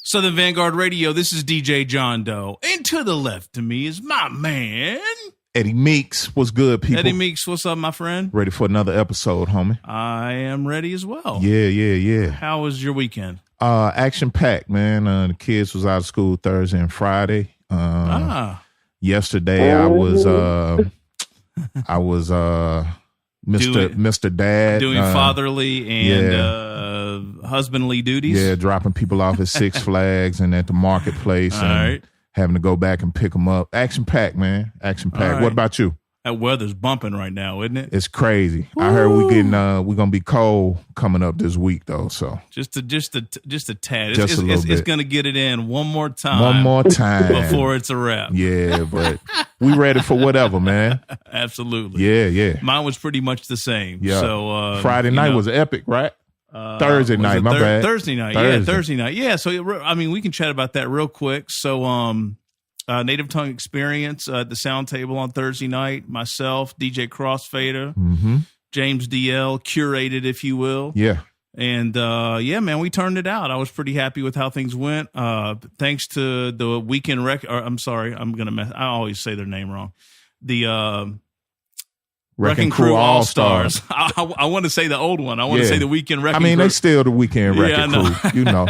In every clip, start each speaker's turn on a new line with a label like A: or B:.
A: Southern Vangard Radio, this is DJ John Doe. And to the left of me is my man,
B: Eddie Meeks. What's good, people?
A: Eddie Meeks, what's up, my friend?
B: Ready for another episode, homie?
A: I am ready as well.
B: Yeah.
A: How was your weekend?
B: Action-packed, man. The kids was out of school Thursday and Friday. Yesterday, I was Mr. Dad.
A: Doing fatherly and husbandly duties.
B: Yeah, dropping people off at Six Flags and at the marketplace.
A: All
B: and
A: right.
B: Having to go back and pick them up. Action-packed, man. Action-packed.
A: Right.
B: What about you?
A: That weather's bumping right now, isn't it?
B: It's crazy.
A: Woo.
B: I heard we're gonna be cold coming up this week though. So
A: just a tad.
B: Just a
A: It's
B: little bit.
A: gonna get it in one more time.
B: One more time
A: before it's a wrap.
B: Yeah, but we ready for whatever, man.
A: Absolutely.
B: Yeah.
A: Mine was pretty much the same.
B: Yeah.
A: So
B: Friday night was epic, right? Thursday night, my bad.
A: Thursday night. Yeah, Thursday night. Yeah. So we can chat about that real quick. So Native Tongue Experience at the Sound Table on Thursday night. Myself, DJ Crossfader, James DL, curated, if you will.
B: Yeah.
A: And man, we turned it out. I was pretty happy with how things went. Thanks to the Weekend I'm sorry, I always say their name wrong. The Wrecking Crew All Stars. I want to say the old one. I want to say the Weekend Wrecking Crew.
B: They still the Weekend Wrecking Crew. You know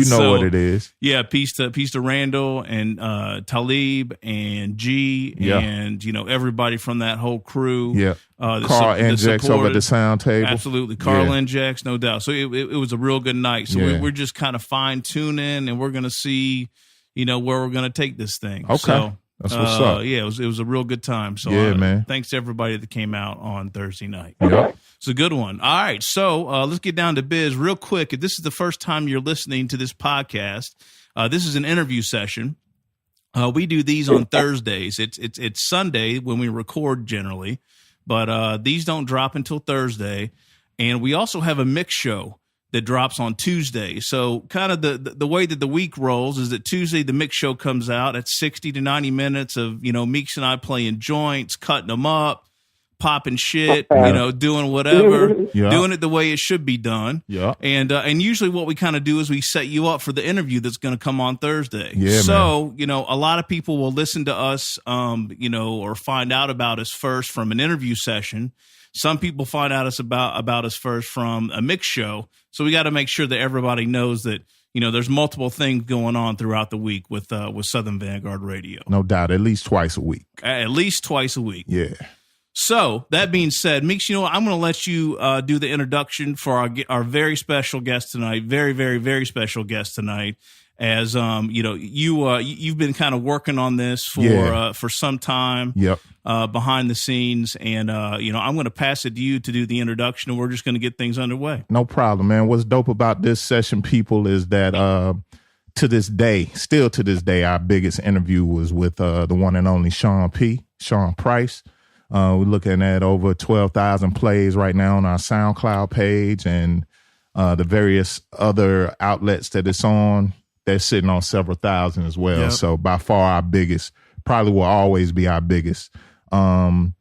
A: So,
B: what it is.
A: Yeah, peace to Randall and Talib and G and everybody from that whole crew.
B: Yeah, Carl Injects over at the Sound Table.
A: Absolutely, Carl Injects, no doubt. So it was a real good night. So we're just kind of fine tuning, and we're gonna see, where we're gonna take this thing.
B: Okay.
A: So,
B: that's what's up.
A: Yeah, it was a real good time. So
B: man.
A: Thanks to everybody that came out on Thursday night.
B: Yep.
A: It's a good one. All right, so let's get down to biz real quick. If this is the first time you're listening to this podcast, this is an interview session. We do these on Thursdays. It's Sunday when we record generally, but these don't drop until Thursday. And we also have a mix show that drops on Tuesday. So kind of the way that the week rolls is that Tuesday, the mix show comes out at 60 to 90 minutes of, Meeks and I playing joints, cutting them up, popping shit, doing whatever, doing it the way it should be done.
B: Yeah.
A: And usually what we kind of do is we set you up for the interview that's going to come on Thursday.
B: Yeah,
A: so, a lot of people will listen to us, or find out about us first from an interview session. Some people find out about us first from a mix show. So we got to make sure that everybody knows that, there's multiple things going on throughout the week with Southern Vangard Radio.
B: No doubt. At least twice a week.
A: At least twice a week.
B: Yeah.
A: So that being said, Meeks, I'm going to let you do the introduction for our very special guest tonight. Very, very, very special guest tonight. As you've been kind of working on this for some time.
B: Yep.
A: Behind the scenes, and I'm going to pass it to you to do the introduction, and we're just going to get things underway.
B: No problem, man. What's dope about this session, people, is that still to this day, our biggest interview was with the one and only SeanPrice. We're looking at over 12,000 plays right now on our SoundCloud page, and the various other outlets that it's on. They're sitting on several thousand as well. Yep. So by far our biggest, probably will always be our biggest. But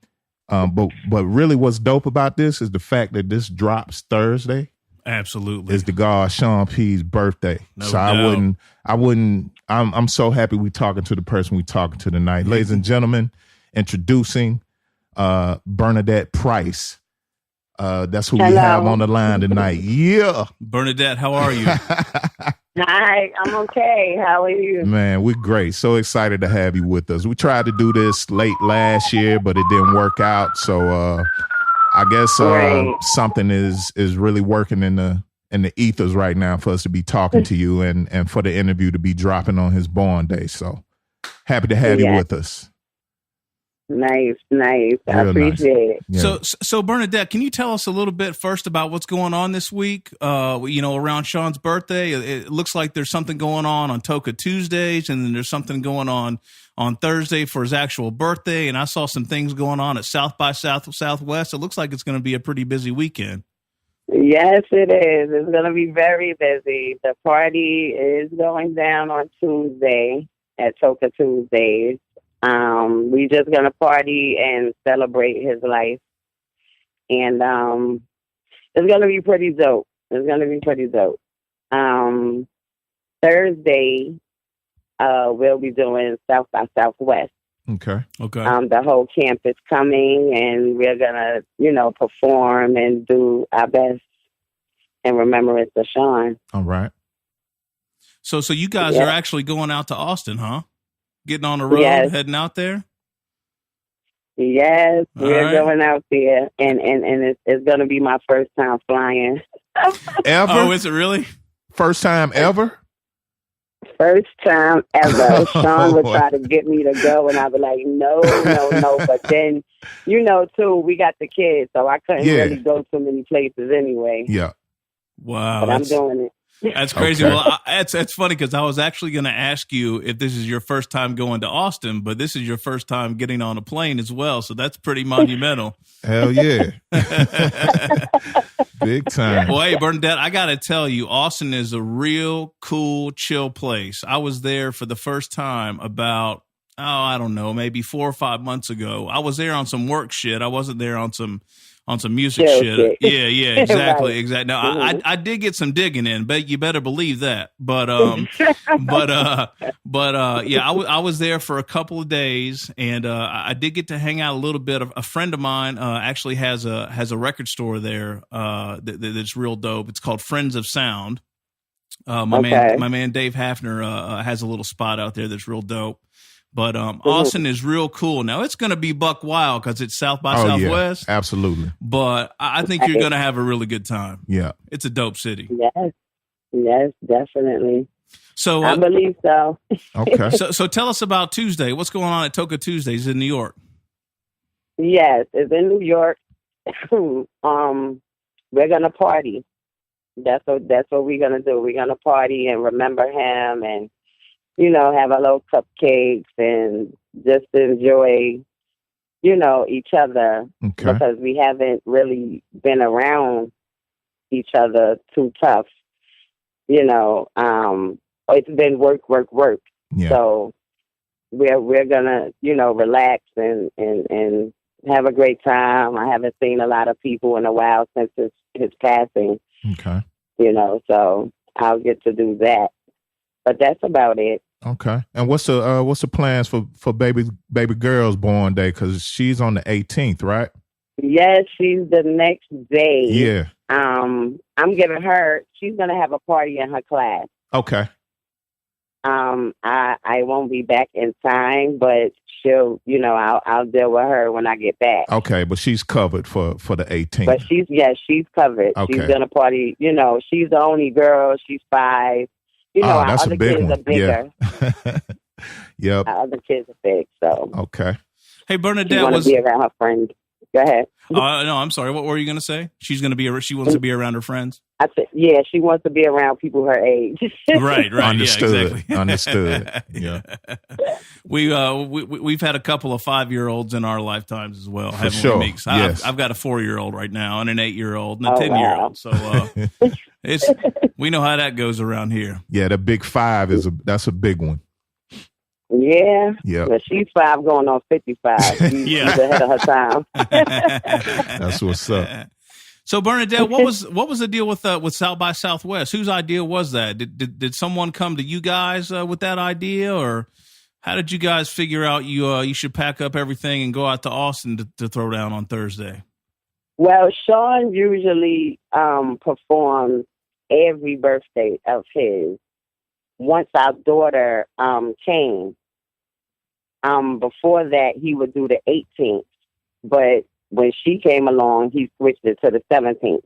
B: really what's dope about this is the fact that this drops Thursday.
A: Absolutely.
B: Is the God Sean P's birthday.
A: No
B: so
A: doubt.
B: I'm so happy we talking to the person we talking to tonight. Mm-hmm. Ladies and gentlemen, introducing Bernadette Price. That's who we have on the line tonight. Yeah.
A: Bernadette, how are you?
C: Hi, I'm okay. How are you?
B: Man, we're great. So excited to have you with us. We tried to do this late last year, but it didn't work out. So I guess something is really working in the ethers right now for us to be talking to you and for the interview to be dropping on his born day. So happy to have you with us.
C: Nice. I appreciate it.
B: Yeah.
A: So Bernadette, can you tell us a little bit first about what's going on this week? Around Sean's birthday, it looks like there's something going on Toka Tuesdays, and then there's something going on Thursday for his actual birthday. And I saw some things going on at South by Southwest. It looks like it's going to be a pretty busy weekend.
C: Yes, it is. It's going to be very busy. The party is going down on Tuesday at Toka Tuesdays. We just gonna party and celebrate his life, and it's gonna be pretty dope. Thursday, we'll be doing South by Southwest.
B: Okay.
C: The whole camp is coming, and we're gonna, perform and do our best in remembrance of Sean.
B: All right.
A: So you guys are actually going out to Austin, huh? Getting on the road, heading out there?
C: Yes, we're going out there, and it's going to be my first time flying.
B: Ever?
A: Oh, is it really?
B: First time ever?
C: First time ever. Sean would try to get me to go, and I'd be like, no. But then, too, we got the kids, so I couldn't really go too many places anyway.
B: Yeah.
A: Wow.
C: But I'm doing it.
A: That's crazy.
B: Okay.
A: Well, it's funny because I was actually going to ask you if this is your first time going to Austin, but this is your first time getting on a plane as well. So that's pretty monumental.
B: Hell yeah. Big time.
A: Well, hey, Bernadette, I got to tell you, Austin is a real cool, chill place. I was there for the first time about, I don't know, maybe 4 or 5 months ago. I was there on some work shit. I wasn't there on some music shit. Yeah, exactly,
C: Right.
A: exactly. Now, I did get some digging in, but you better believe that. But I was there for a couple of days, and I did get to hang out a little bit. A friend of mine actually has a record store there that's real dope. It's called Friends of Sound. My man Dave Hafner has a little spot out there that's real dope. But Austin is real cool. Now, it's going to be buck wild because it's South by Southwest.
B: Yeah, absolutely.
A: But I think you're going to have a really good time.
B: Yeah.
A: It's a dope city.
C: Yes, definitely.
A: So
C: I believe so.
B: Okay.
A: So tell us about Tuesday. What's going on at Toca Tuesdays in New York?
C: Yes, it's in New York. We're going to party. That's what we're going to do. We're going to party and remember him and, have a little cupcakes and just enjoy, each other.
B: Okay.
C: Because we haven't really been around each other too tough. It's been work.
B: Yeah.
C: So we're gonna, relax and have a great time. I haven't seen a lot of people in a while since his passing.
B: Okay.
C: So I'll get to do that. But that's about it.
B: Okay. And what's the plans for baby girl's born day? Because she's on the 18th, right?
C: Yes, she's the next day.
B: Yeah.
C: I'm giving her. She's gonna have a party in her class.
B: Okay.
C: I won't be back in time, but she'll. I'll deal with her when I get back.
B: Okay, but she's covered for the 18th.
C: But she's covered.
B: Okay.
C: She's gonna party. She's the only girl. She's 5. Our
B: that's
C: other
B: a big
C: kids
B: one.
C: are bigger.
B: Yeah. Yep.
C: Our other kids are big, so.
B: Okay.
A: Hey,
C: She
A: Bernadette
C: want to be around her friends. Go ahead.
A: No, I'm sorry. What were you going to say? She wants to be around her friends.
C: I said, yeah, she wants to be around people her age.
A: Right.
B: Understood.
A: Yeah, exactly.
B: Understood. Yeah.
A: We've had a couple of 5-year-olds in our lifetimes as well.
B: For sure.
A: Yes. I've got a 4-year-old right now and an 8-year-old and a
C: Oh,
A: 10-year-old. So we know how that goes around here.
B: Yeah, the big 5 that's a big one.
C: Yeah.
B: Yeah.
C: Well, she's 5 going on 55. She's ahead of her time.
B: That's what's up.
A: So Bernadette, what was the deal with South by Southwest? Whose idea was that? Did someone come to you guys with that idea, or how did you guys figure out you should pack up everything and go out to Austin to throw down on Thursday?
C: Well, Sean usually performs every birthday of his. Once our daughter came, before that he would do the 18th, but when she came along, he switched it to the 17th.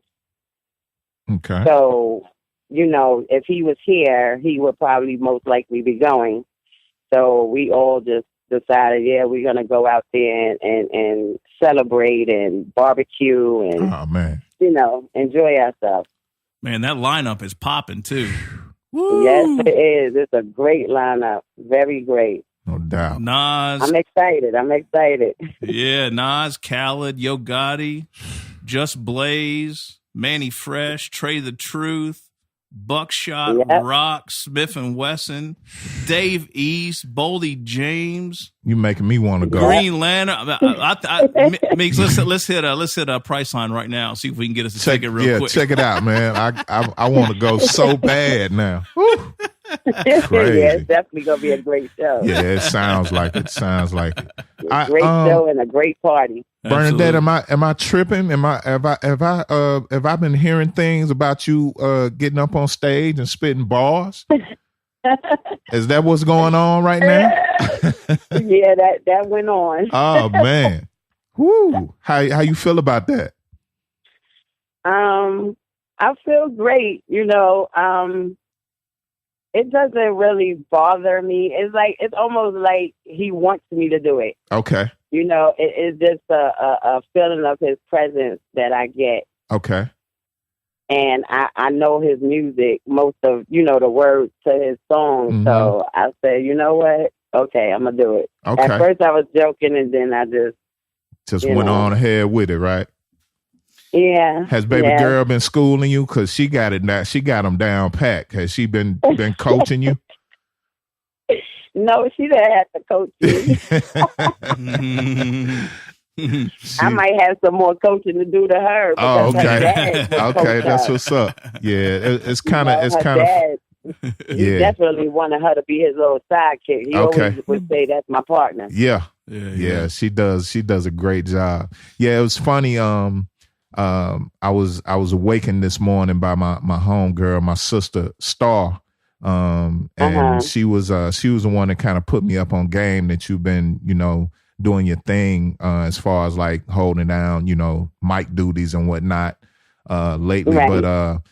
B: Okay.
C: So, if he was here, he would probably most likely be going. So we all just decided, we're going to go out there and celebrate and barbecue and,
B: oh, man.
C: enjoy ourselves.
A: Man, that lineup is popping too.
C: Woo. Yes, it is. It's a great lineup. Very great.
B: No doubt.
A: Nas.
C: I'm excited.
A: Yeah, Nas, Khaled, Yo Gotti, Just Blaze, Manny Fresh, Trey the Truth, Buckshot, Rock, Smith and Wesson, Dave East, Boldy James.
B: You making me want to go.
A: Green Lantern. Mix, let's hit a price line right now. See if we can get us a ticket real quick.
B: Check it out, man. I want to go so bad now. Woo.
C: it's definitely gonna be a great show.
B: Yeah, it sounds like it.
C: Great show and a great party.
B: Bernadette, am I tripping? Have I been hearing things about you getting up on stage and spitting bars? Is that what's going on right now?
C: Yeah, that went on.
B: Oh man. Woo. How you feel about that?
C: I feel great, you know. It doesn't really bother me. It's almost like he wants me to do it.
B: Okay.
C: You know, it's just a feeling of his presence that I get.
B: Okay.
C: And I know his music, most of, you know, the words to his songs.
B: Mm-hmm.
C: So I said, you know what? Okay, I'm going to do it.
B: Okay.
C: At first I was joking, and then I just
B: went on ahead with it, right?
C: Yeah.
B: Has baby girl been schooling you? Because she got it now. She got them down pat. Has she been coaching you?
C: No, she didn't have to coach me. I might have some more coaching to do to her.
B: Oh, okay. Okay, that's what's up. Yeah, it's kind of.
C: He definitely wanted her to be his little sidekick. He always would say, "That's my partner."
B: Yeah. She does. She does a great job. Yeah, it was funny. I was awakened this morning by my homegirl, my sister Star. And she was the one that kind of put me up on game that you've been, you know, doing your thing as far as like holding down, you know, mic duties and whatnot lately. Right.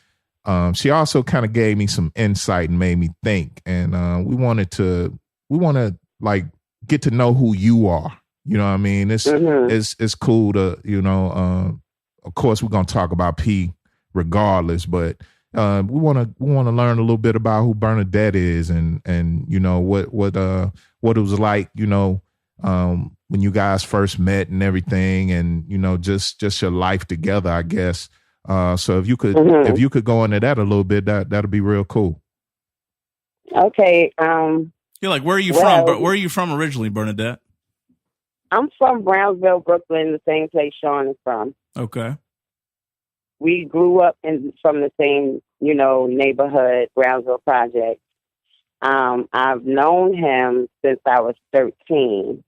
B: But she also kind of gave me some insight and made me think. And we want to like get to know who you are. You know what I mean? It's cool to, you know, of course we're gonna talk about P regardless, but we want to learn a little bit about who Bernadette is and you know what it was like, you know, when you guys first met and everything, and you know just your life together, I guess. So if you could go into that a little bit, that'd be real cool.
C: Okay.
A: You're like, where are you from? Where are you from originally, Bernadette?
C: I'm from Brownsville, Brooklyn, the same place Sean is from.
A: Okay.
C: We grew up from the same, you know, neighborhood, Brownsville Project. I've known him since I was 13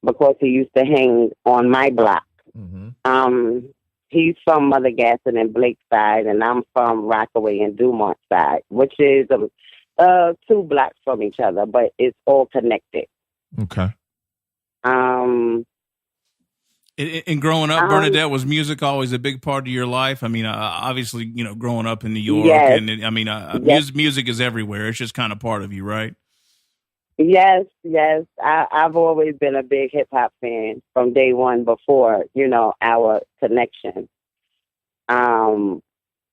C: because he used to hang on my block. Mm-hmm. He's from Mother Gaston and Blake side, and I'm from Rockaway and Dumont side, which is 2 blocks from each other, but it's all connected.
B: Okay.
A: And growing up, Bernadette, was music always a big part of your life? I mean, obviously, you know, growing up in New York, and I mean, music is everywhere. It's just kind of part of you, right?
C: Yes. I've always been a big hip hop fan from day one before, you know, our connection.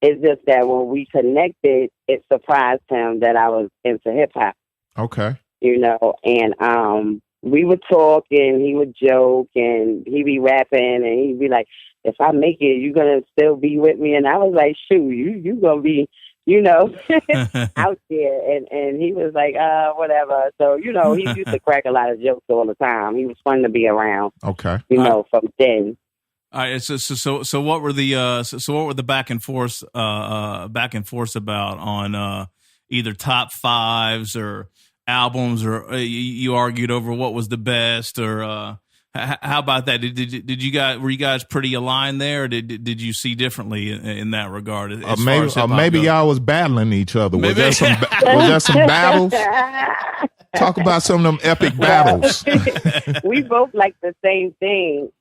C: It's just that when we connected, it surprised him that I was into hip hop.
B: Okay.
C: You know, and we would talk and he would joke and he'd be rapping and he'd be like, if I make it, you're going to still be with me. And I was like, shoot, you going to be, you know, out there. And he was like, whatever. So, you know, he used to crack a lot of jokes all the time. He was fun to be around.
B: Okay.
C: You know, from then.
A: All right. So what were the back and forth about on either top fives or albums, or you argued over what was the best, or how about that? Were you guys pretty aligned there, or did you see differently in that regard?
B: Maybe y'all was battling each other. Was there some battles? Talk about some of them epic battles.
C: We both like the same thing.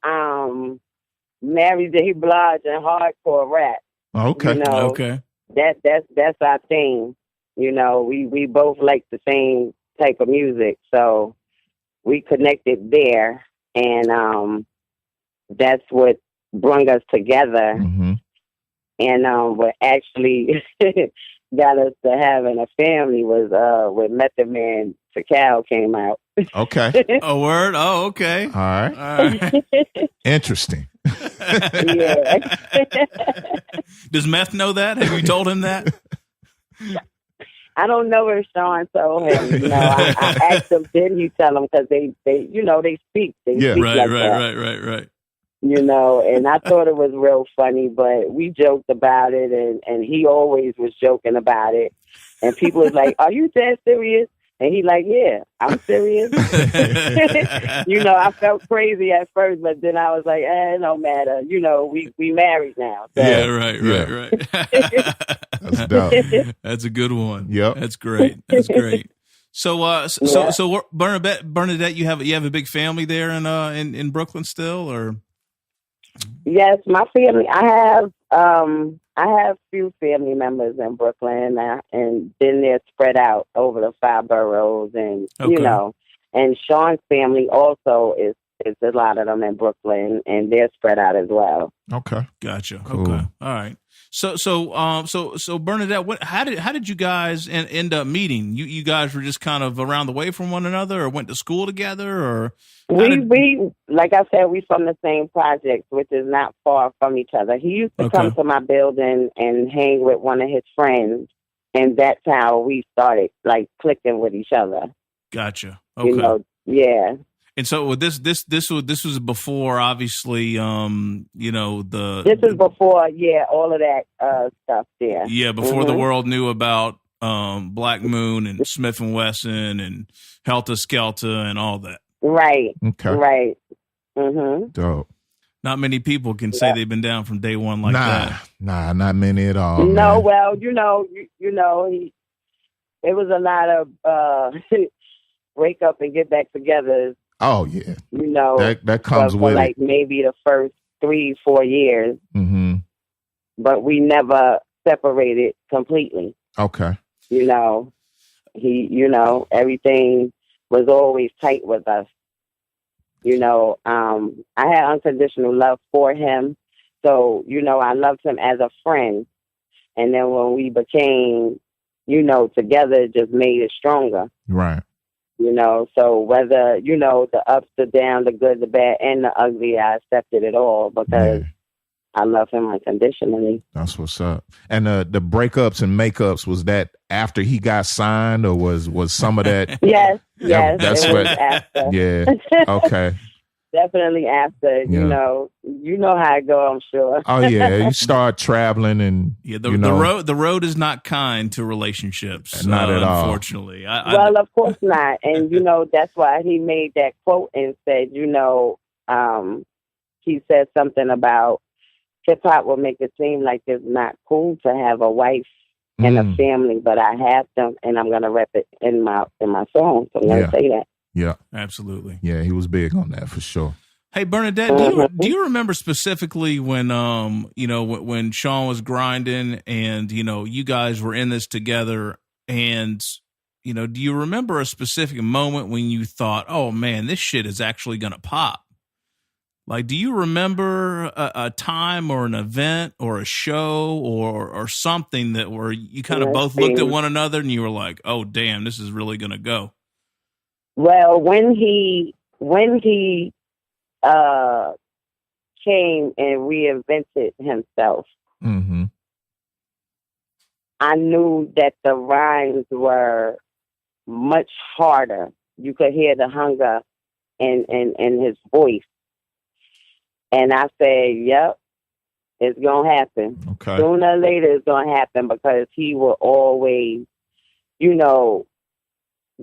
C: Mary J. Blige and hardcore rap.
B: Okay.
C: You know,
A: okay.
C: That's our thing. You know, we both like the same type of music, so we connected there, and that's what brought us together. Mm-hmm. And what actually got us to having a family was when Method Man Takal came out.
B: Okay.
A: A word? Oh, okay.
B: All right. Interesting.
C: Yeah.
A: Does Meth know that? Have you told him that?
C: I don't know if Sean told him. You know, I asked him, did he tell him? Because they, you know, they speak. They speak like that.
A: Right.
C: You know, and I thought it was real funny, but we joked about it, and he always was joking about it. And people was like, "Are you that serious?" And he like, "Yeah, I'm serious." I felt crazy at first, but then I was like, "It don't matter. We married now." So.
A: Yeah, right.
B: That's dope.
A: That's a good one.
B: Yep.
A: That's great. So Bernadette, you have a big family there in Brooklyn still, or?
C: Yes, my family. I have few family members in Brooklyn, and then they're spread out over the 5 boroughs, and and Sean's family also is a lot of them in Brooklyn, and they're spread out as well.
B: Okay,
A: gotcha.
B: Cool.
A: Okay, all right. So Bernadette, how did you guys end up meeting? You guys were just kind of around the way from one another, or went to school together, or
C: we like I said, we from the same project, which is not far from each other. He used to come to my building and hang with one of his friends, and that's how we started like clicking with each other.
A: Gotcha. Okay.
C: Yeah.
A: And so this was before, obviously,
C: This is before, all of that stuff there.
A: Yeah, before the world knew about Black Moon and Smith & Wesson and Helter Skelter and all that.
C: Right.
B: Okay.
C: Right. Mm-hmm.
B: Dope.
A: Not many people can say they've been down from day one like that.
B: Nah, not many at all.
C: No,
B: man.
C: well, it was a lot of break up and get back together.
B: Oh yeah, that comes
C: for
B: with
C: like
B: it.
C: Maybe the first 3-4 years,
B: Mm-hmm.
C: but we never separated completely.
B: Okay.
C: Everything was always tight with us. I had unconditional love for him, so I loved him as a friend, and then when we became, together, it just made it stronger.
B: Right.
C: So whether, the ups, the downs, the good, the bad, and the ugly, I accepted it all because I love him unconditionally.
B: That's what's up. And the breakups and makeups, was that after he got signed, or was some of that?
C: Yes.
B: That's what.
C: After.
B: Yeah. Okay.
C: Definitely after.
B: Yeah.
C: You know how it go, I'm sure.
B: Oh yeah, you start traveling and
A: the road is not kind to relationships.
B: Not at all.
A: Unfortunately.
C: Well, of course not. And that's why he made that quote and said, he said something about hip-hop will make it seem like it's not cool to have a wife and a family, but I have them, and I'm going to rep it in my song. So I'm going to say that.
B: Yeah,
A: absolutely.
B: Yeah, he was big on that for sure.
A: Hey, Bernadette, do you remember specifically when when Sean was grinding and you guys were in this together, and do you remember a specific moment when you thought, "Oh man, this shit is actually going to pop"? Like, do you remember a time or an event or a show or something that where you kind of both looked at one another and you were like, "Oh damn, this is really going to go"?
C: Well, when he came and reinvented himself, I knew that the rhymes were much harder. You could hear the hunger in his voice. And I said, yep, it's going to happen.
B: Okay.
C: Sooner or later it's going to happen, because he will always,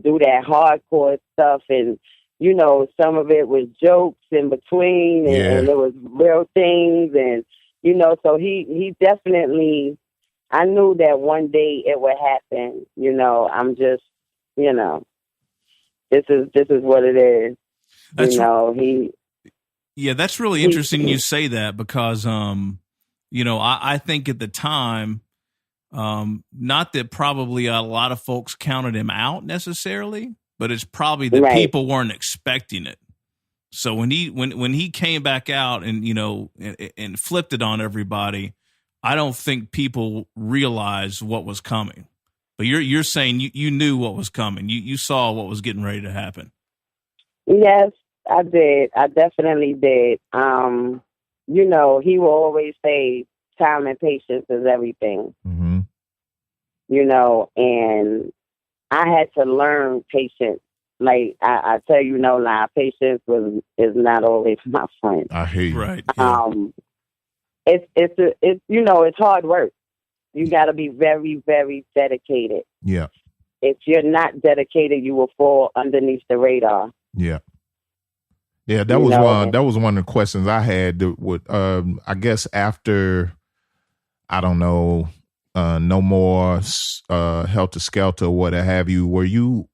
C: do that hardcore stuff, and some of it was jokes in between, and there was real things, and so he definitely, I knew that one day it would happen. I'm just, this is what it is.
A: Yeah, that's really interesting you say that, because I think at the time, not that probably a lot of folks counted him out necessarily, but it's probably that people weren't expecting it. So when he came back out and and flipped it on everybody, I don't think people realized what was coming. But you're saying you knew what was coming. You saw what was getting ready to happen.
C: Yes, I did. I definitely did. He will always say time and patience is everything.
B: Mm-hmm.
C: And I had to learn patience. Like I tell you, no lie, patience is not always my friend.
B: I hate you.
A: Right. Yeah.
C: It's hard work. You got to be very, very dedicated.
B: Yeah.
C: If you're not dedicated, you will fall underneath the radar.
B: Yeah. Yeah, that was one of the questions I had with I guess after, I don't know, no more Helter Skelter or what have you,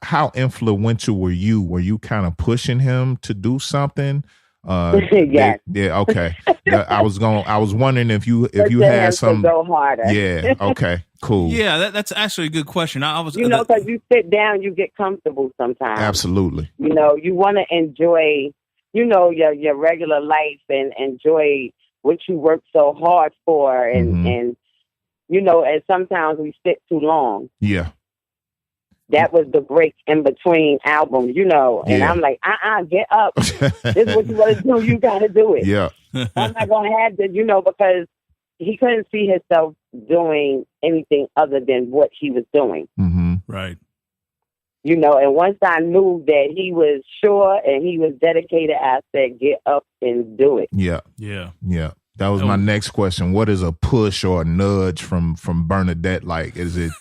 B: how influential were you? Were you kind of pushing him to do something?
C: Yes.
B: Yeah, okay. I was wondering if you had some
C: to go harder.
B: Yeah, okay. Cool.
A: Yeah, that's actually a good question. I was,
C: because you sit down, you get comfortable sometimes.
B: Absolutely.
C: You want to enjoy, your regular life and enjoy what you work so hard for. And and sometimes we sit too long.
B: Yeah.
C: That was the break in between albums, and I'm like, get up. This is what you want to do. You got to do it.
B: Yeah.
C: I'm not going to have to, because he couldn't see himself doing anything other than what he was doing.
B: Mm-hmm.
A: Right.
C: And once I knew that he was sure and he was dedicated, I said, get up and do it.
B: Yeah.
A: Yeah.
B: Yeah. That was my next question. What is a push or a nudge from Bernadette like? Is it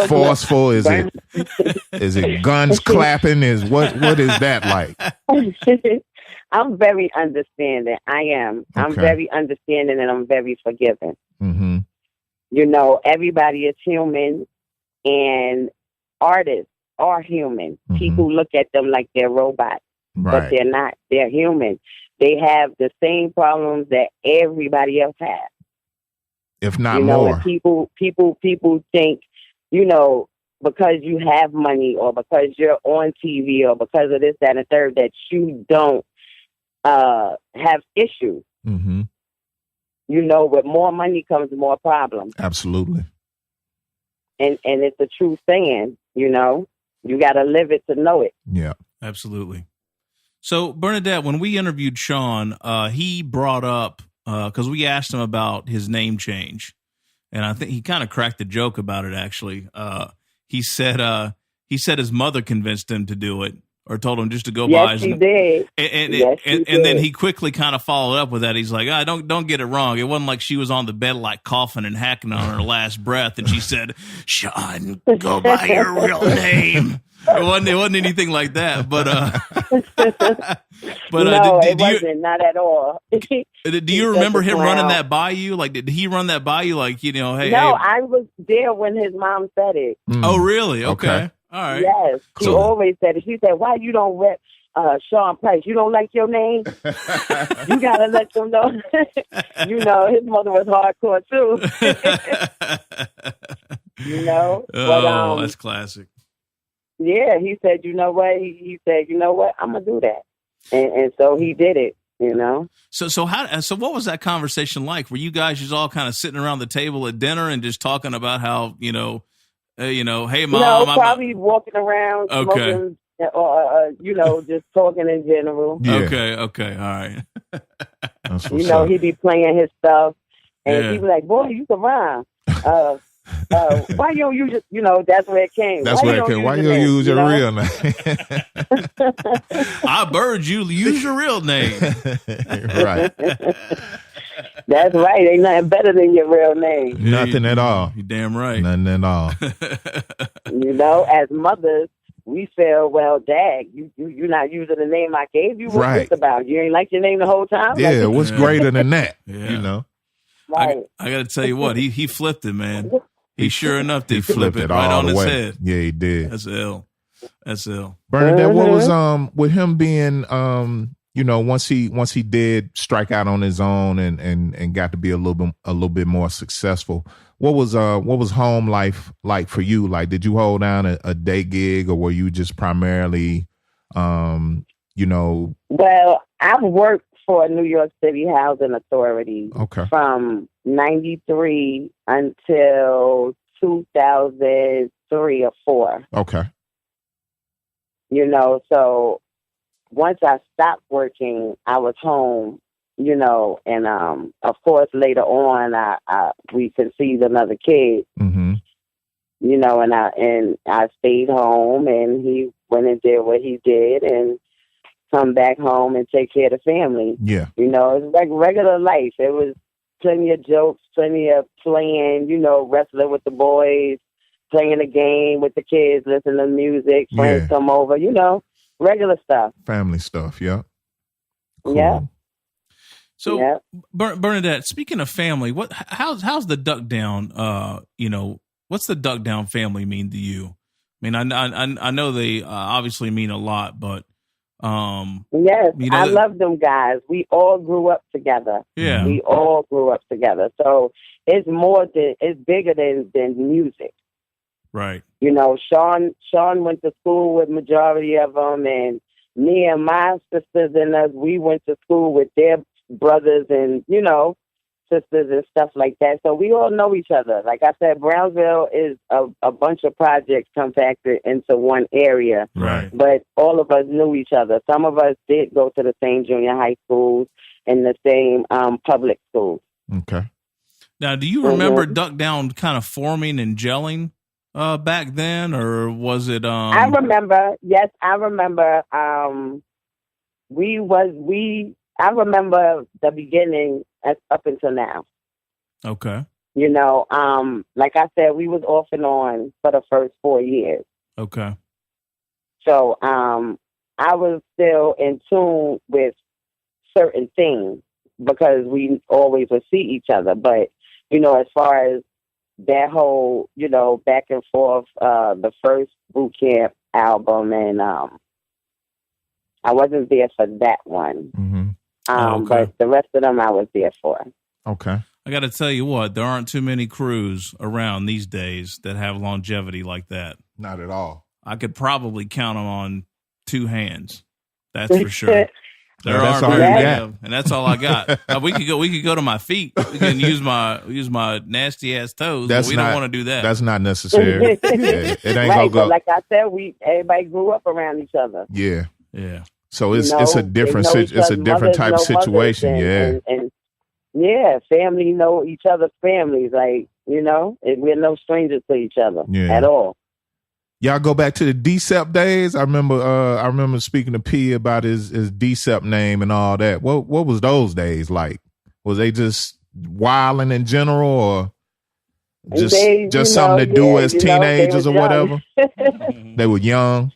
B: forceful? Is it guns clapping? What is that like?
C: I'm very understanding. I am. Okay. I'm very understanding and I'm very forgiving.
B: Mm-hmm.
C: Everybody is human and artists are human. Mm-hmm. People look at them like they're robots, but they're not. They're human. They have the same problems that everybody else has.
B: If not more.
C: And people think, because you have money or because you're on TV or because of this, that, and third, that you don't have issues.
B: Mm-hmm.
C: With more money comes more problems.
B: Absolutely.
C: And it's a true saying, you got to live it to know it.
B: Yeah.
A: Absolutely. So, Bernadette, when we interviewed Sean, he brought up, because we asked him about his name change, and I think he kind of cracked a joke about it, actually. He said his mother convinced him to do it, or told him just to go by his
C: name. Yes, he did.
A: And then he quickly kind of followed up with that. He's like, don't get it wrong. It wasn't like she was on the bed like coughing and hacking on her last breath, and she said, Sean, go by your real name. It wasn't anything like that, but
C: no, it wasn't, not at all.
A: Do you remember him running that by you? Like, did he run that by you? Like, hey. No,
C: I was there when his mom said it.
A: Oh, really? Okay. All right.
C: Yes, she always said it. She said, "Why you don't rep SeanPrice? You don't like your name? You gotta let them know." His mother was hardcore too.
A: Oh, that's classic.
C: Yeah, he said, you know what? He said, you know what? I'm gonna do that, and so he did it.
A: So what was that conversation like? Were you guys just all kind of sitting around the table at dinner and just talking about how hey mom?
C: No, probably walking around, smoking, or just talking in general.
B: Yeah.
A: Okay, all right.
C: He'd be playing his stuff, and he'd be like, "Boy, you can rhyme." Why you don't use that's where it came.
B: That's where it came. Why you don't use your real name?
A: I bird you. Use your real name.
B: Right.
C: That's right. Ain't nothing better than your real name.
B: Nothing at all.
A: You're damn right.
B: Nothing at all.
C: As mothers, we feel, well, Dad, you're not using the name I gave you. What's this about? You ain't like your name the whole time?
B: Yeah, what's greater than that?
A: Yeah.
C: Right.
A: I got to tell you what, he flipped it, man. He sure enough did flip it
B: all
A: right on
B: the
A: his
B: way.
A: head.
B: Yeah, he did.
A: That's ill.
B: Bernadette, what was with him being once he did strike out on his own and got to be a little bit more successful, what was home life like for you? Like, did you hold down a day gig, or were you just primarily Well,
C: I've worked for New York City Housing Authority from 93 until 2003 or 4.
B: Okay.
C: So once I stopped working, I was home, and of course later on we conceived another kid.
B: Mm-hmm.
C: And I stayed home, and he went and did what he did and come back home and take care of the family.
B: Yeah.
C: It's like regular life. It was plenty of jokes, plenty of playing, wrestling with the boys, playing a game with the kids, listening to music, friends come over, regular stuff.
B: Family stuff, yeah. Cool.
C: Yeah.
A: So, Bernadette, speaking of family, how's the Duck Down? What's the Duck Down family mean to you? I mean, I know they obviously mean a lot, but
C: yes, I love them guys. We all grew up together.
A: Yeah,
C: we all grew up together. So it's bigger than music.
A: Right.
C: Sean went to school with majority of them, and me and my sisters and us, we went to school with their brothers and, sisters and stuff like that. So we all know each other. Like I said, Brownsville is a bunch of projects compacted into one area.
A: Right.
C: But all of us knew each other. Some of us did go to the same junior high schools and the same public schools.
B: Okay.
A: Now, do you remember Duck Down kind of forming and gelling back then, or was it?
C: I remember. Yes, I remember. I remember the beginning up until now.
A: Okay.
C: Like I said, we was off and on for the first 4 years.
A: Okay.
C: So I was still in tune with certain things because we always would see each other. But, as far as that whole, back and forth, the first boot camp album, and I wasn't there for that one.
B: Mm-hmm.
C: But the rest of them I was there for.
B: Okay.
A: I got to tell you what, there aren't too many crews around these days that have longevity like that.
B: Not at all.
A: I could probably count them on two hands. That's for sure.
B: That's all you got.
A: And that's all I got. We could go to my feet. We can use my nasty ass toes. But we don't want to do that.
B: That's not necessary. It ain't gonna go.
C: Like I said, everybody grew up around each other.
B: Yeah.
A: Yeah.
B: So it's a different type of situation.
C: And family know each other's families. Like, we're no strangers to each other at all.
B: Y'all go back to the DCEP days. I remember speaking to P about his DCEP name and all that. What was those days like? Was they just wilding in general, or just something to do as teenagers or whatever? They were young.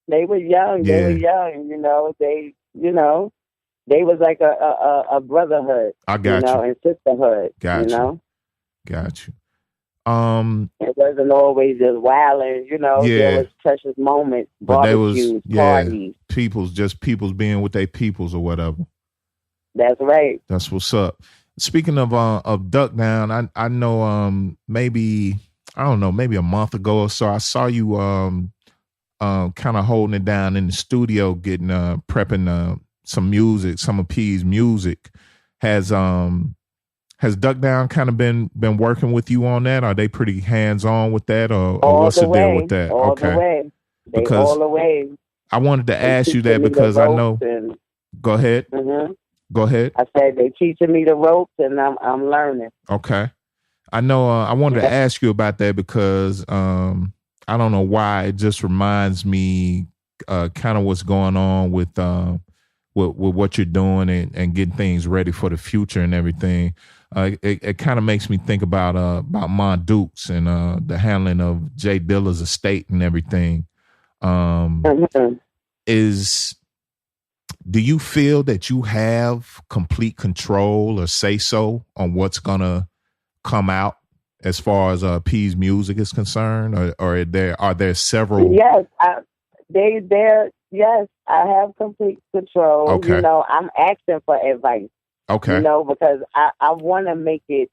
C: They were young.
B: Yeah.
C: They were young. They was like a brotherhood.
B: I got you.
C: And sisterhood.
B: Got you.
C: It wasn't always just wilding. There was precious moments, barbecues, parties.
B: People's being with their peoples or whatever.
C: That's right.
B: That's what's up. Speaking of Duck Down, I know maybe a month ago or so I saw you kind of holding it down in the studio, getting prepping some music, some of P's music. Has Duck Down kind of been working with you on that? Are they pretty hands on with that, or what's the deal with that?
C: All the way.
B: Because
C: all the way.
B: I wanted to ask you that because I know. Go ahead.
C: Mm-hmm.
B: Go ahead.
C: I said they teaching me the ropes, and I'm learning.
B: Okay. I know. I wanted to ask you about that because I don't know why it just reminds me kind of what's going on with what you're doing and getting things ready for the future and everything. It kind of makes me think about Mon Dukes and the handling of Jay Dilla's estate and everything. Do you feel that you have complete control or say so on what's gonna come out as far as P's music is concerned, or are there several?
C: Yes, yes, I have complete control.
B: Okay.
C: I'm asking for advice.
B: Okay.
C: Because I want to make it,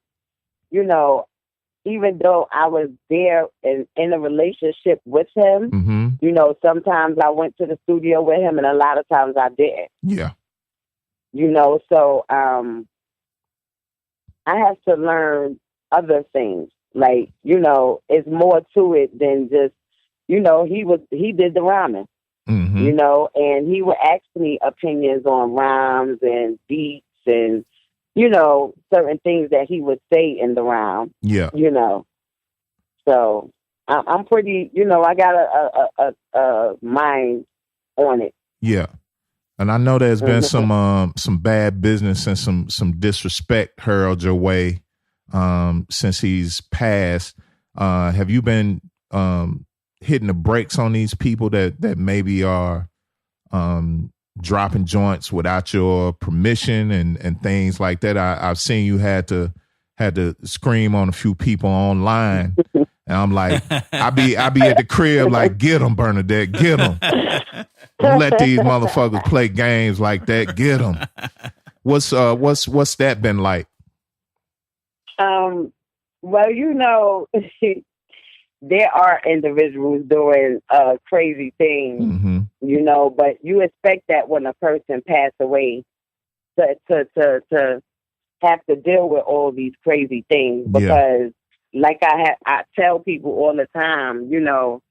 C: even though I was there in a relationship with him,
B: mm-hmm.
C: Sometimes I went to the studio with him and a lot of times I didn't.
B: Yeah.
C: So I have to learn other things. Like, it's more to it than just, he did the rhyming.
B: Mm-hmm.
C: And he would ask me opinions on rhymes and beats and, certain things that he would say in the rhyme.
B: Yeah.
C: So I'm pretty, I got a mind on it.
B: Yeah. And I know there's been some bad business and some disrespect hurled your way since he's passed. Have you been hitting the brakes on these people that maybe are dropping joints without your permission and things like that? I've seen you had to scream on a few people online, and I'm like, I be at the crib like, get them, Bernadette, get them. Don't let these motherfuckers play games like that. Get them. What's that been like?
C: Well, you know, there are individuals doing crazy things, you know, but you expect that when a person passed away to have to deal with all these crazy things, because like I tell people all the time, you know,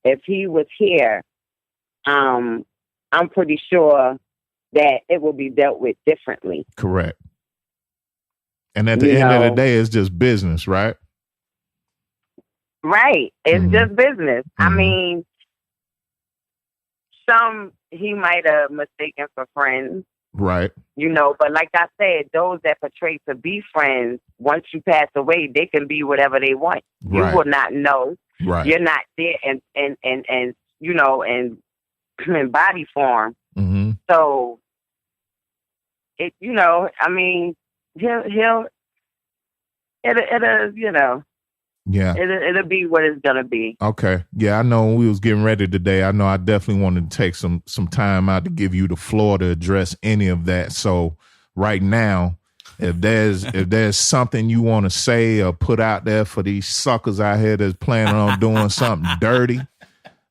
C: if he was here, I'm pretty sure that it will be dealt with differently.
B: Correct. And at the end of the day, it's just business, right?
C: Right. It's just business. I mean, some he might have mistaken for friends.
B: Right.
C: You know, but like I said, those that portray to be friends, once you pass away, they can be whatever they want. You will not know.
B: Right.
C: You're not there and you know, in body form. So it, you know, I mean, it'll you know.
B: Yeah.
C: It'll be what it's gonna be.
B: Okay. Yeah, I know when we was getting ready today, I know I definitely wanted to take some time out to give you the floor to address any of that. So right now, if there's something you want to say or put out there for these suckers out here that's planning on doing something dirty,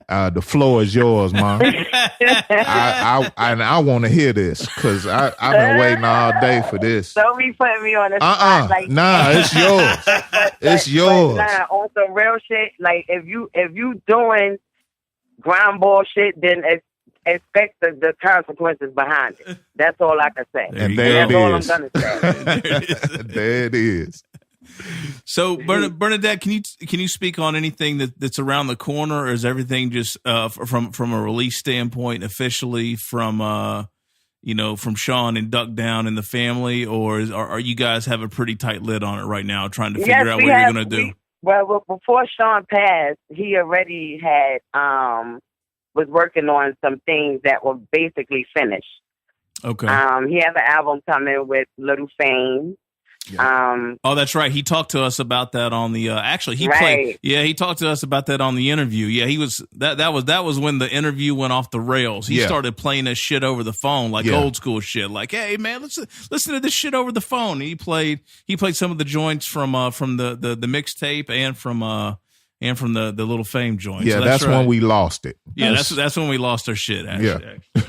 B: the floor is yours, Mom. I want to hear this because I've been waiting all day for this.
C: Don't be putting me on the spot. Like,
B: nah, it's yours. It's yours.
C: Nah, on some real shit. Like if you doing ground ball shit, then expect the consequences behind it. That's all I can say.
B: And that's
C: all I'm gonna say.
B: There it is.
A: So Bernadette, can you speak on anything that's around the corner, or is everything just from a release standpoint officially from from Sean and Duck Down and the family, or are you guys have a pretty tight lid on it right now, trying to figure out what you're gonna do?
C: Well, before Sean passed, he already had was working on some things that were basically finished.
A: Okay.
C: He has an album coming with Little Fame.
A: Yeah. Oh, that's right. He talked to us about that on the. Actually, he played. Yeah, he talked to us about that on the interview. Yeah, he was that was when the interview went off the rails. He started playing this shit over the phone, like old school shit. Like, hey man, listen to this shit over the phone. And he played some of the joints from the mixtape and from the Little Fame joint.
B: Yeah, so that's right. When we lost it.
A: Yeah, that's when we lost our shit. Actually.
B: Yeah.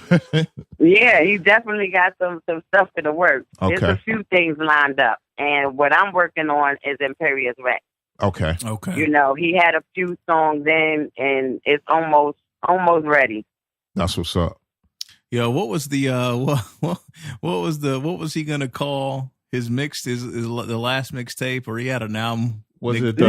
C: Yeah, he definitely got some stuff in the works.
B: Okay.
C: There's a few things lined up, and what I'm working on is Imperious Rex.
B: Okay.
C: You know, he had a few songs in, and it's almost ready.
B: That's what's up.
A: Yeah, what was the what was he gonna call his the last mixtape, or he had an album?
B: Was it
C: he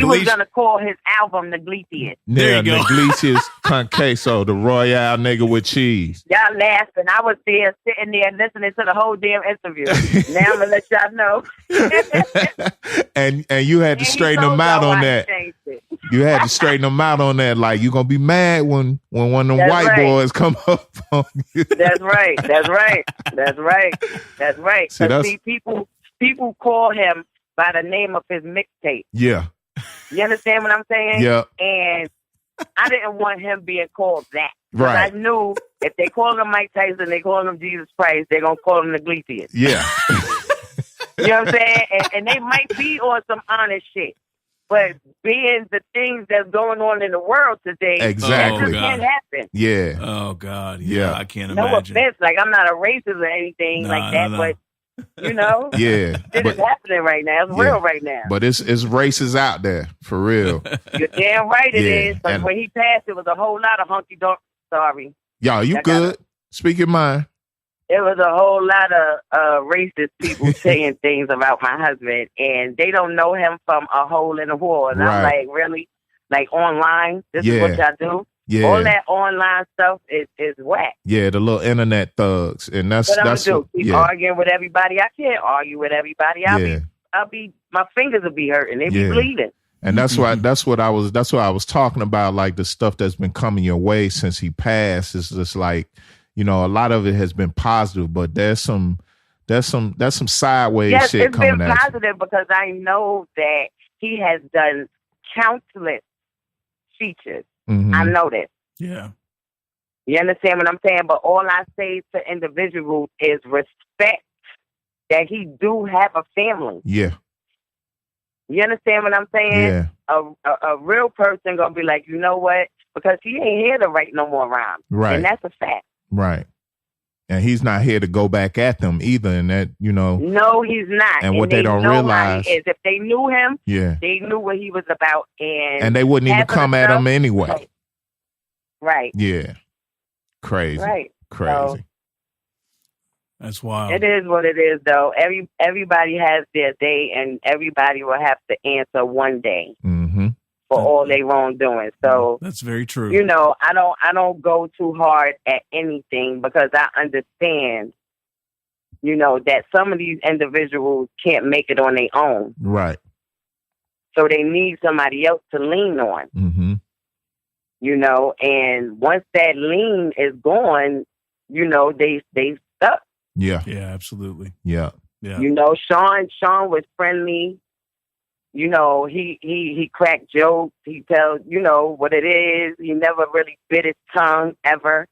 C: was going to call his album Neglicious.
B: There you go. Neglicious con queso, the Royale nigga with cheese.
C: Y'all laughing. I was there sitting there listening to the whole damn interview. Now I'm going to let y'all know.
B: and you had to straighten them out on that. You had to straighten them out on that. Like, you're going to be mad when one of them white boys come up on you.
C: That's right. See, people call him by the name of his mixtape.
B: Yeah.
C: You understand what I'm saying?
B: Yeah.
C: And I didn't want him being called that.
B: Right.
C: I knew if they call him Mike Tyson, they call him Jesus Christ, they're going to call him Neglicious.
B: Yeah.
C: You know what I'm saying? And they might be on some honest shit. But being the things that's going on in the world today,
B: exactly.
C: that just can't happen.
B: Yeah.
A: Oh, God. Yeah. I can't
C: no
A: imagine.
C: No offense. Like, I'm not a racist or anything like that, but you know,
B: yeah,
C: it's happening right now. It's real right now.
B: But it's races out there for real.
C: You're damn right it is. But when he passed, it was a whole lot of hunky dory. Sorry,
B: y'all, you good? Speak your mind.
C: It was a whole lot of racist people saying things about my husband, and they don't know him from a hole in the wall. And I'm like, really? Like online? This is what y'all do?
B: Yeah.
C: All that online stuff is whack.
B: Yeah, the little internet thugs. And that's
C: What I'm
B: that's
C: gonna do? Keep
B: yeah.
C: arguing with everybody? I can't argue with everybody. I'll be my fingers will be hurting. They be bleeding.
B: And that's what I was talking about, like the stuff that's been coming your way since he passed. Is just like, a lot of it has been positive, but there's some sideways shit coming at you. Yes, it's been
C: positive because I know that he has done countless features.
B: Mm-hmm.
C: I know this.
A: Yeah.
C: You understand what I'm saying? But all I say to individuals is respect that he do have a family.
B: Yeah.
C: You understand what I'm saying?
B: Yeah.
C: A real person gonna be like, you know what? Because he ain't here to write no more rhymes.
B: Right.
C: And that's a fact.
B: Right. And he's not here to go back at them either. And that,
C: No, he's not.
B: And what they don't realize
C: is if they knew him,
B: yeah,
C: they knew what he was about. And
B: they wouldn't even come at him anyway.
C: Right.
B: Yeah. Crazy.
C: Right.
B: Crazy.
C: So,
A: that's wild.
C: It is what it is, though. Everybody has their day, and everybody will have to answer one day for all their wrongdoing. So
A: that's very true.
C: I don't go too hard at anything because I understand, that some of these individuals can't make it on their own.
B: Right.
C: So they need somebody else to lean on.
B: Mm-hmm.
C: And once that lean is gone, they stuck.
B: Yeah.
A: Yeah, absolutely.
B: Yeah.
A: Yeah.
C: Sean was friendly. He cracked jokes. He tells, what it is. He never really bit his tongue ever.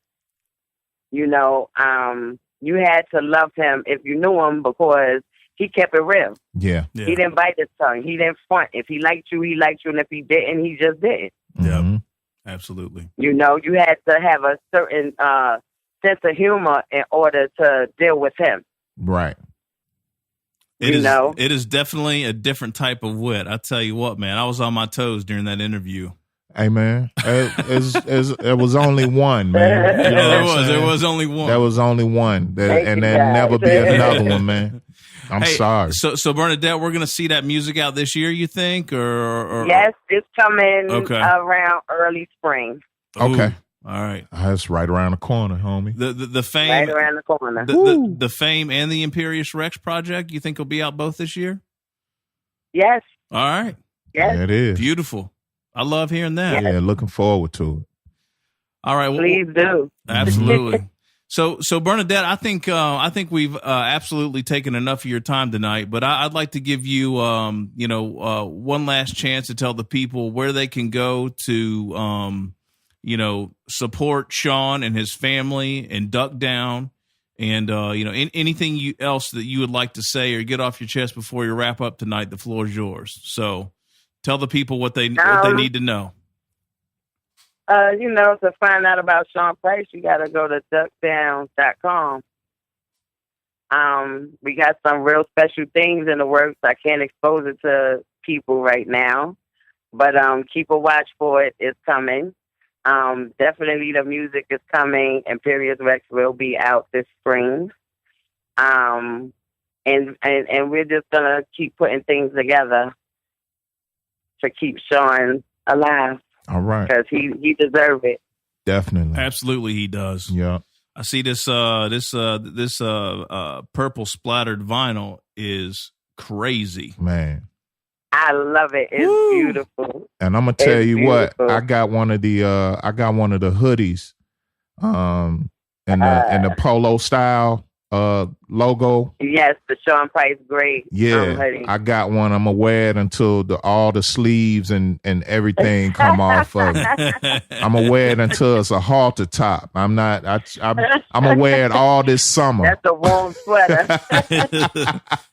C: You had to love him if you knew him because he kept it real.
B: Yeah.
C: He didn't bite his tongue. He didn't front. If he liked you, he liked you. And if he didn't, he just didn't.
B: Mm-hmm.
A: Yeah. Absolutely.
C: You had to have a certain sense of humor in order to deal with him.
B: Right.
A: It is definitely a different type of wit. I tell you what, man, I was on my toes during that interview.
B: Hey, man, it was only one, man.
A: There was only one.
B: There was only one. And there'll never be another one, man. I'm sorry.
A: So Bernadette, we're going to see that music out this year, you think? Or
C: Yes, it's coming around early spring.
B: Okay.
A: Ooh, all right.
B: That's right around the corner, homie.
A: The Fame.
C: Right around the corner.
A: The Fame and the Imperious Rex project, you think will be out both this year?
C: Yes.
A: All right.
C: Yes.
B: Yeah, it is.
A: Beautiful. I love hearing that.
B: Yeah, looking forward to it.
A: All right. Well,
C: please do.
A: Absolutely. So Bernadette, I think we've absolutely taken enough of your time tonight, but I'd like to give you, one last chance to tell the people where they can go to, support Sean and his family and Duck Down, and anything else that you would like to say or get off your chest before you wrap up tonight. The floor is yours. So tell the people what they need to know.
C: To find out about SeanPrice, you got to go to duckdown.com. We got some real special things in the works. I can't expose it to people right now, but keep a watch for it. It's coming. Definitely the music is coming. Imperious Rex will be out this spring. And we're just going to keep putting things together to keep Sean alive.
B: All right.
C: Because he deserves it.
B: Definitely.
A: Absolutely, he does.
B: Yeah.
A: I see this purple splattered vinyl is crazy.
B: Man.
C: I love it. It's beautiful.
B: And I'm gonna tell you what, I got one of the hoodies, in the polo style logo.
C: Yes, the SeanPrice gray.
B: Yeah, I got one. I'm gonna wear it until all the sleeves and everything come off of it. I'm gonna wear it until it's a halter top. I'm gonna wear it all this summer.
C: That's a warm sweater.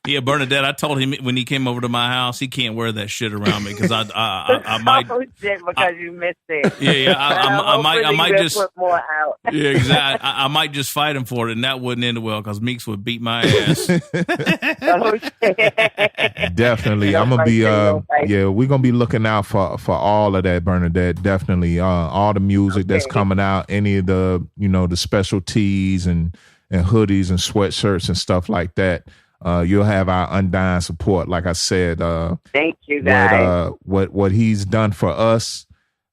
A: Yeah, Bernadette, I told him when he came over to my house, he can't wear that shit around me because I might.
C: Oh shit! Because you missed it.
A: Yeah. I might just
C: put more out.
A: Yeah, exactly. I might just fight him for it, and that wouldn't end well because Meeks would beat my ass.
C: Oh shit!
B: Definitely, I'm gonna be. We're gonna be looking out for all of that, Bernadette. Definitely, all the music that's coming out, any of the the special tees and hoodies and sweatshirts and stuff like that. You'll have our undying support. Like I said,
C: thank you guys.
B: What he's done for us,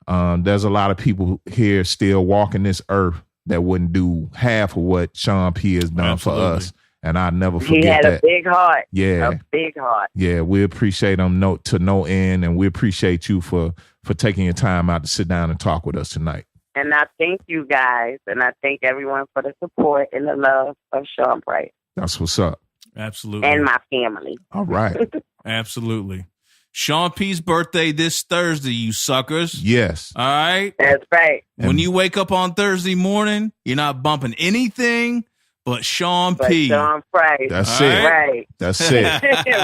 B: There's a lot of people here still walking this earth that wouldn't do half of what Sean P has done for us. And I'll never forget that.
C: He had a big heart.
B: Yeah.
C: A big heart.
B: Yeah, we appreciate him to no end, and we appreciate you for taking your time out to sit down and talk with us tonight.
C: And I thank you guys, and I thank everyone for the support and the love of SeanPrice.
B: That's what's up.
A: Absolutely.
C: And my family.
B: All right.
A: Absolutely. Sean P's birthday this Thursday, you suckers.
B: Yes.
A: All right?
C: That's right.
A: When you wake up on Thursday morning, you're not bumping anything but Sean P.
C: SeanPrice.
B: That's
A: All
B: it.
C: Right.
B: That's it.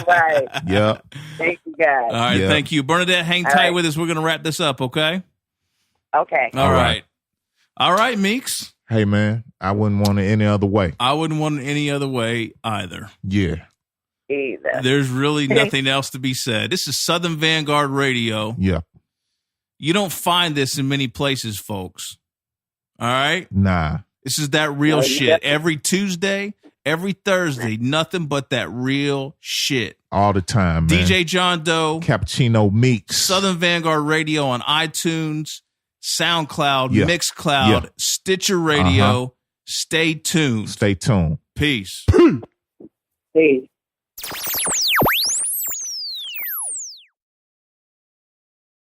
C: Right.
B: Yep.
C: Thank you, guys.
A: All right,
B: Yeah.
A: thank you. Bernadette, hang
C: All
A: tight
C: right.
A: with us. We're going to wrap this up, okay?
C: Okay.
A: All right. All right, Meeks.
B: Hey, man, I wouldn't want it any other way.
A: I wouldn't want it any other way either.
B: Yeah.
C: Either.
A: There's really nothing else to be said. This is Southern Vangard Radio.
B: Yeah.
A: You don't find this in many places, folks. All right?
B: Nah.
A: This is that real
C: Oh,
A: shit.
C: yeah.
A: Every Tuesday, every Thursday, nothing but that real shit.
B: All the time, man.
A: DJ John Doe,
B: Cappuccino Meeks.
A: Southern Vanguard Radio on iTunes, SoundCloud,
B: Yeah.
A: MixCloud,
B: Yeah.
A: Stitcher Radio. Stay tuned.
B: Stay tuned.
A: Peace.
C: Peace.